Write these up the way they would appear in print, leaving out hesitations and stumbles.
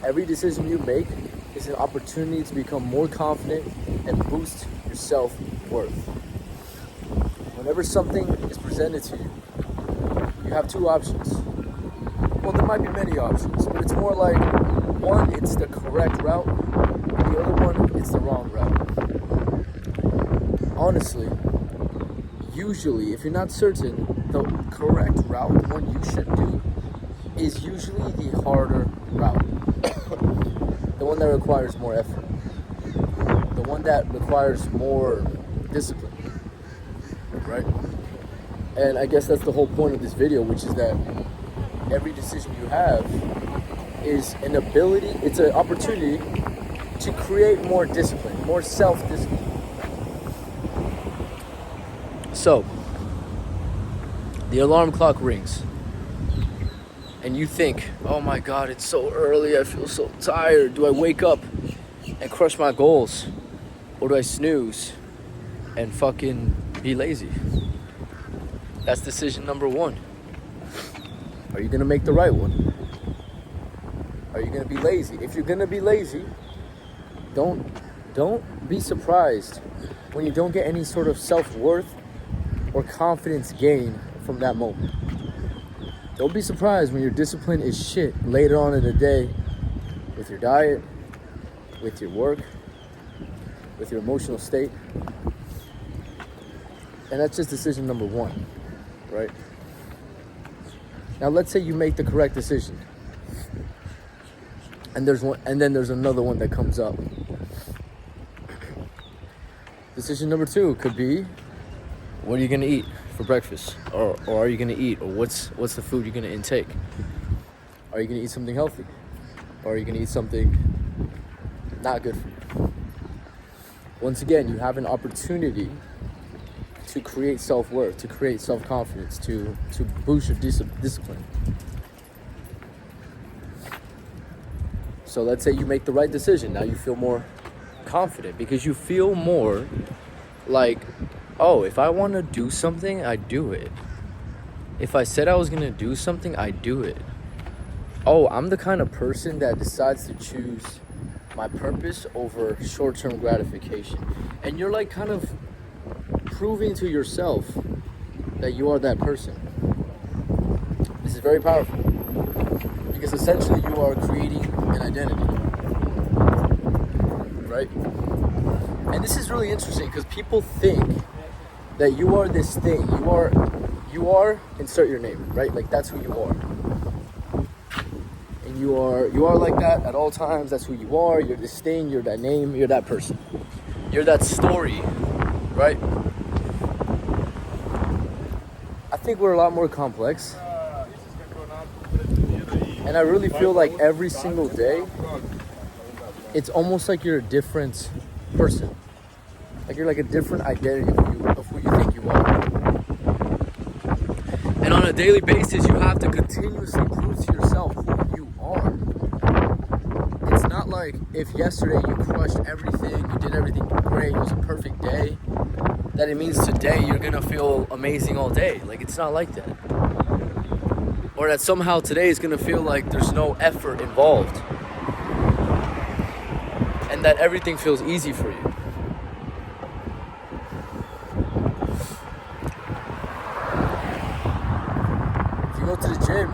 Every decision you make is an opportunity to become more confident and boost your self-worth. Whenever something is presented to you, you have two options. Well, there might be many options, but it's more like, one, it's the correct route, and the other one, it's the wrong route. Honestly, usually, if you're not certain, the correct route, the one you should do, is usually the harder route. The one that requires more effort. The one that requires more discipline. Right? And I guess that's the whole point of this video, which is that every decision you have is an ability, it's an opportunity to create more discipline, more self-discipline. So, the alarm clock rings, and you think, oh my God, it's so early, I feel so tired. Do I wake up and crush my goals? Or do I snooze and fucking be lazy? That's decision number one. Are you gonna make the right one? Are you gonna be lazy? If you're gonna be lazy, don't be surprised when you don't get any sort of self-worth or confidence gain from that moment. Don't be surprised when your discipline is shit later on in the day with your diet, with your work, with your emotional state. And that's just decision number one, right? Now let's say you make the correct decision. And then there's another one that comes up. Decision number two could be, what are you gonna eat for breakfast? Or are you gonna eat? Or what's the food you're gonna intake? Are you gonna eat something healthy? Or are you gonna eat something not good for you? Once again, you have an opportunity to create self-worth, to create self-confidence, to boost your discipline. So let's say you make the right decision. Now you feel more confident because you feel more like, oh, if I want to do something, I do it. If I said I was going to do something, I do it. Oh, I'm the kind of person that decides to choose my purpose over short-term gratification. And you're like kind of proving to yourself that you are that person. This is very powerful because essentially you are creating an identity, right? And this is really interesting because people think that you are this thing. You are insert your name, right? Like that's who you are. And you are like that at all times. That's who you are. You're this thing, you're that name, you're that person. You're that story, right? I think we're a lot more complex. And I really feel like every single day, it's almost like you're a different person. Like you're like a different identity of who you think you are. And on a daily basis, you have to continuously prove to yourself who you are. It's not like if yesterday you crushed everything, you did everything great, it was a perfect day, that it means today you're gonna feel amazing all day. Like it's not like that. Or that somehow today is gonna feel like there's no effort involved. And that everything feels easy for you. If you go to the gym,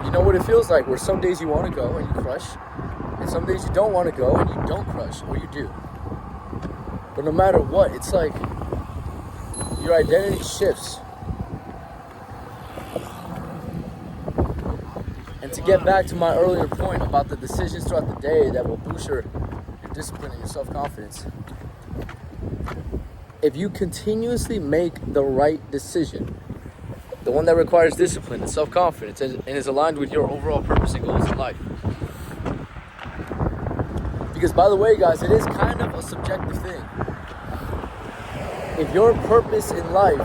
you know what it feels like, where some days you wanna go and you crush, and some days you don't wanna go and you don't crush, or you do. But no matter what, it's like your identity shifts. And to get back to my earlier point about the decisions throughout the day that will boost your discipline and your self-confidence, if you continuously make the right decision, the one that requires discipline and self-confidence and is aligned with your overall purpose and goals in life. Because by the way, guys, it is kind of a subjective thing. If your purpose in life,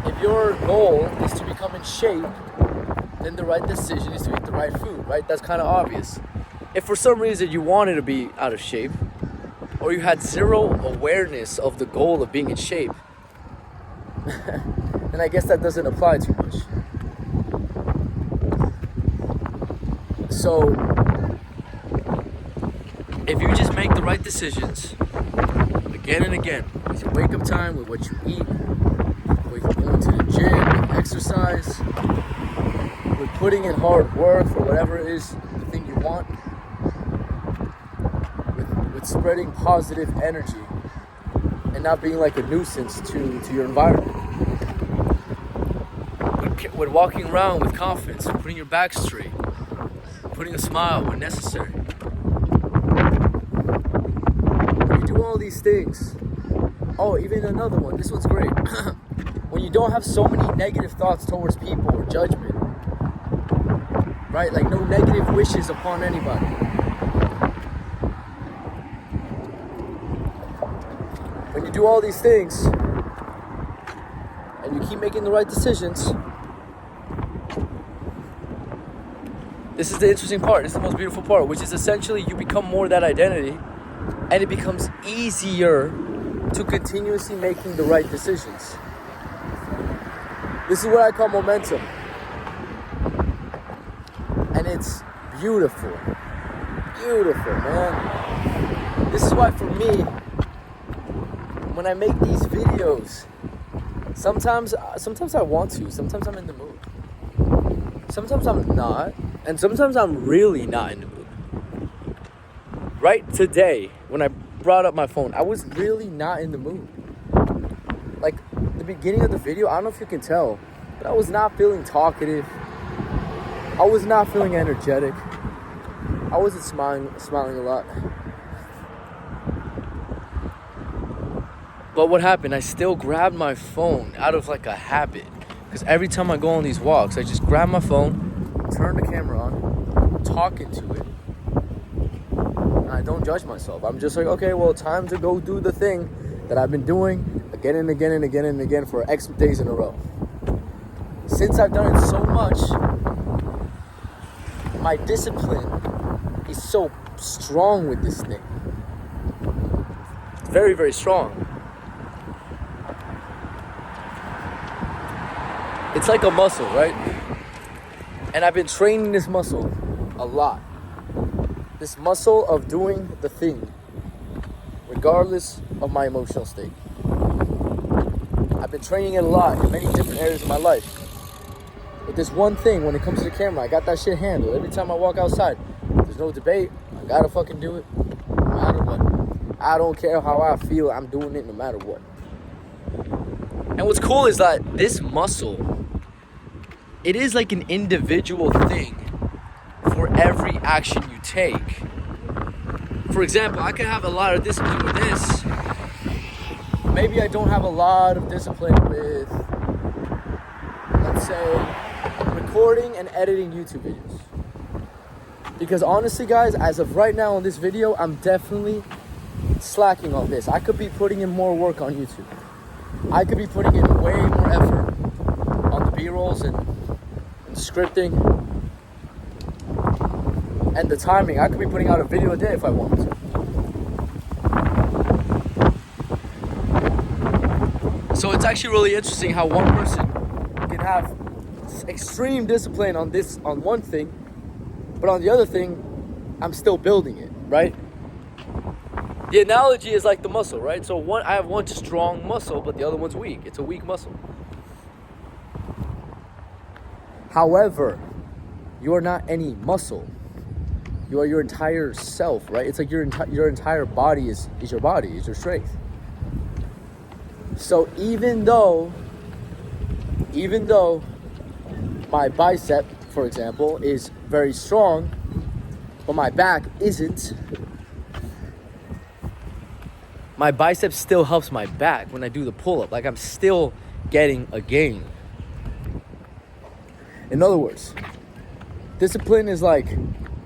if your goal is to become in shape, then the right decision is to eat the right food, right? That's kind of obvious. If for some reason you wanted to be out of shape, or you had zero awareness of the goal of being in shape, then I guess that doesn't apply too much. So, if you just make the right decisions again and again, with your wake up time, with what you eat, with going to the gym, with exercise, with putting in hard work for whatever it is, the thing you want, with spreading positive energy and not being like a nuisance to your environment. With walking around with confidence, putting your back straight, putting a smile when necessary. When you do all these things, oh, even another one, this one's great. When you don't have so many negative thoughts towards people or judgment, right? Like no negative wishes upon anybody. When you do all these things and you keep making the right decisions, this is the interesting part. This is the most beautiful part, which is essentially you become more that identity, and it becomes easier to continuously making the right decisions. This is what I call momentum. And it's beautiful. Beautiful, man. This is why for me, when I make these videos, sometimes I want to, sometimes I'm in the mood. Sometimes I'm not, and sometimes I'm really not in the mood. Right today, when I brought up my phone, I was really not in the mood. Like, the beginning of the video, I don't know if you can tell, but I was not feeling talkative. I was not feeling energetic. I wasn't smiling a lot. But what happened? I still grabbed my phone out of like a habit. Because every time I go on these walks, I just grab my phone, turn the camera on, talk into it. And I don't judge myself. I'm just like, okay, well, time to go do the thing that I've been doing again and again and again and again for X days in a row. Since I've done it so much, my discipline is so strong with this thing. It's very, very strong. It's like a muscle, right? And I've been training this muscle a lot. This muscle of doing the thing, regardless of my emotional state. I've been training it a lot in many different areas of my life. But this one thing, when it comes to the camera, I got that shit handled. Every time I walk outside, there's no debate. I gotta fucking do it, no matter what. I don't care how I feel, I'm doing it no matter what. And what's cool is that this muscle, it is like an individual thing for every action you take. For example, I can have a lot of discipline with this. Maybe I don't have a lot of discipline with, let's say, recording and editing YouTube videos. Because honestly, guys, as of right now on this video, I'm definitely slacking on this. I could be putting in more work on YouTube. I could be putting in way more effort on the B-rolls and scripting and the timing. I could be putting out a video a day if I wanted to. So it's actually really interesting how one person can have extreme discipline on one thing, but on the other thing, I'm still building it, right? The analogy is like the muscle, right? So I have one strong muscle, but the other one's weak. It's a weak muscle. However, you are not any muscle. You are your entire self, right? It's like your entire body is your body, is your strength. So even though my bicep, for example, is very strong, but my back isn't, my bicep still helps my back when I do the pull-up. Like, I'm still getting a gain. In other words, discipline is like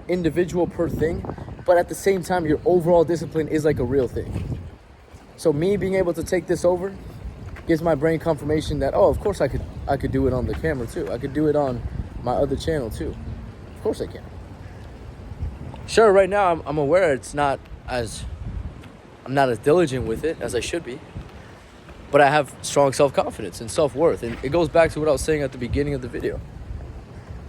individual per thing, but at the same time, your overall discipline is like a real thing. So me being able to take this over gives my brain confirmation that, oh, of course I could do it on the camera too. I could do it on my other channel too. Of course I can. Sure, right now I'm aware I'm not as diligent with it as I should be, but I have strong self-confidence and self-worth. And it goes back to what I was saying at the beginning of the video,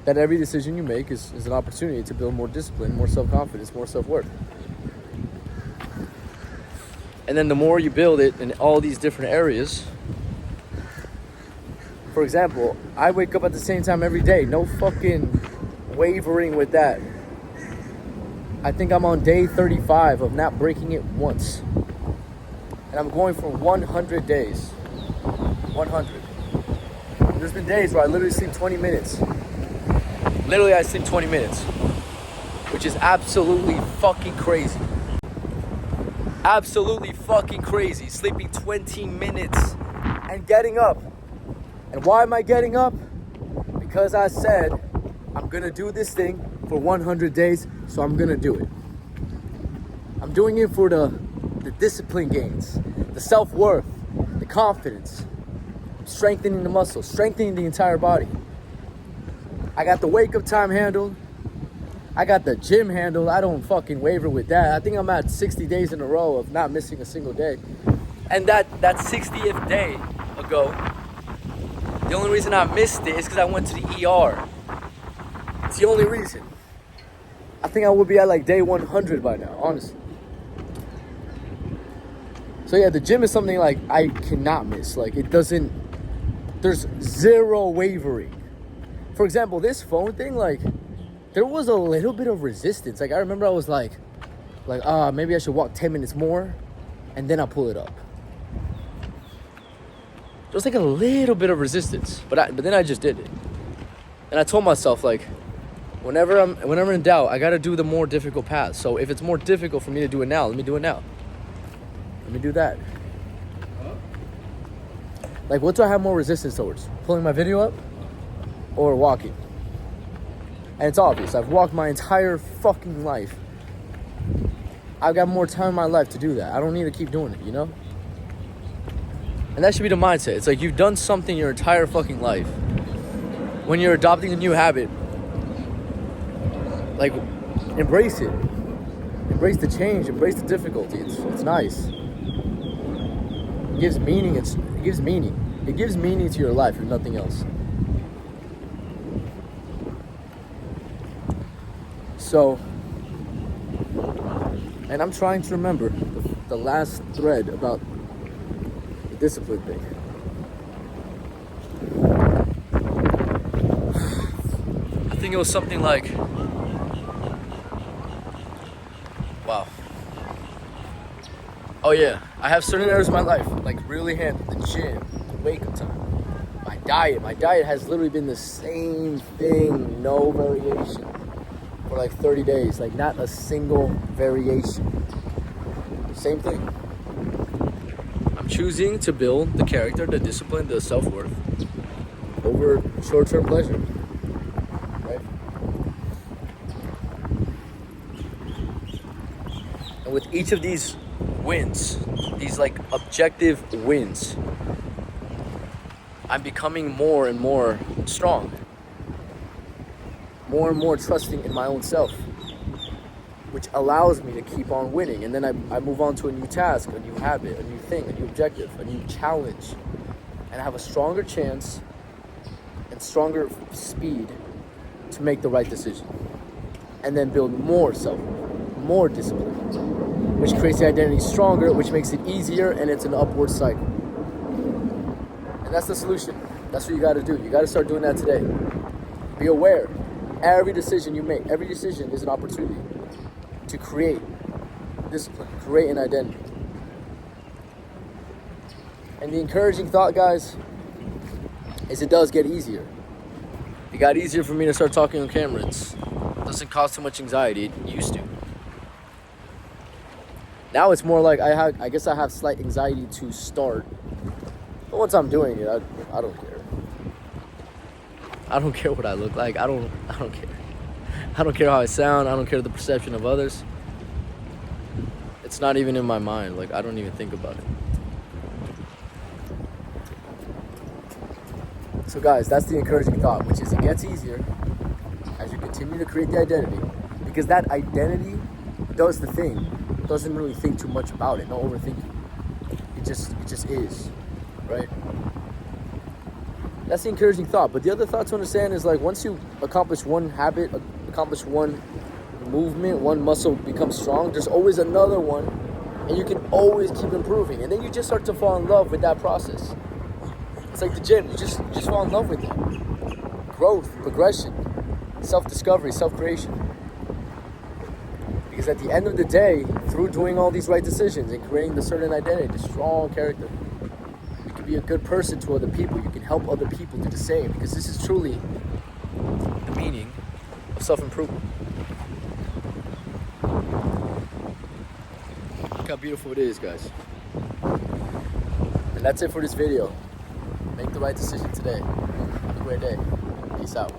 that every decision you make is an opportunity to build more discipline, more self-confidence, more self-worth. And then the more you build it in all these different areas, for example, I wake up at the same time every day. No fucking wavering with that. I think I'm on day 35 of not breaking it once. And I'm going for 100 days. 100. There's been days where I literally sleep 20 minutes. Literally, I sleep 20 minutes. Which is absolutely fucking crazy. Absolutely fucking crazy. Sleeping 20 minutes and getting up. And why am I getting up? Because I said I'm gonna do this thing for 100 days, so I'm gonna do it. I'm doing it for the discipline gains, the self-worth, the confidence, strengthening the muscles, strengthening the entire body. I got the wake-up time handled. I got the gym handled. I don't fucking waver with that. I think I'm at 60 days in a row of not missing a single day. And that 60th day ago, the only reason I missed it is because I went to the ER. It's the only reason. I think I would be at like day 100 by now, honestly. So yeah, the gym is something like I cannot miss. Like it doesn't, there's zero wavering. For example, this phone thing, like there was a little bit of resistance. Like I remember I was like maybe I should walk 10 minutes more and then I'll pull it up. There was like a little bit of resistance, but then I just did it. And I told myself like, whenever I'm in doubt, I gotta do the more difficult path. So if it's more difficult for me to do it now, let me do it now. Let me do that. Like what do I have more resistance towards? Pulling my video up or walking? And it's obvious. I've walked my entire fucking life. I've got more time in my life to do that. I don't need to keep doing it, you know? And that should be the mindset. It's like you've done something your entire fucking life. When you're adopting a new habit, like embrace it. Embrace the change, embrace the difficulty. It's nice. It gives meaning. It gives meaning. It gives meaning to your life if nothing else. So, and I'm trying to remember the last thread about the discipline thing. I think it was something like, wow. Oh yeah, I have certain areas of my life, like really handle the gym, the wake-up time, my diet. My diet has literally been the same thing, no variation, for like 30 days, like not a single variation. Same thing. I'm choosing to build the character, the discipline, the self-worth over short-term pleasure, right? And with each of these wins, these like objective wins, I'm becoming more and more strong, more and more trusting in my own self, which allows me to keep on winning. And then I move on to a new task, a new habit, a new thing, a new objective, a new challenge, and I have a stronger chance and stronger speed to make the right decision, and then build more self-worth, more discipline, which creates the identity stronger, which makes it easier, and it's an upward cycle. And that's the solution. That's what you got to do. You got to start doing that today. Be aware. Every decision you make, every decision is an opportunity to create discipline, create an identity. And the encouraging thought, guys, is it does get easier. It got easier for me to start talking on camera. It doesn't cause too much anxiety. It used to. Now it's more like I guess I have slight anxiety to start. But once I'm doing it, I don't care. I don't care what I look like. I don't care. I don't care how I sound. I don't care the perception of others. It's not even in my mind. Like, I don't even think about it. So guys, that's the encouraging thought, which is it gets easier as you continue to create the identity, because that identity does the thing. It doesn't really think too much about it. No overthinking. It just is, right? That's the encouraging thought. But the other thought to understand is, like, once you accomplish one habit, accomplish one movement, one muscle becomes strong, there's always another one And you can always keep improving. And then you just start to fall in love with that process. It's like the gym. You just fall in love with it. Growth, progression, self-discovery, self-creation. Because at the end of the day, through doing all these right decisions and creating the certain identity, the strong character, you can be a good person to other people. You can help other people do the same. Because this is truly the meaning of self-improvement. Look how beautiful it is, guys. And that's it for this video. Make the right decision today. Have a great day. Peace out.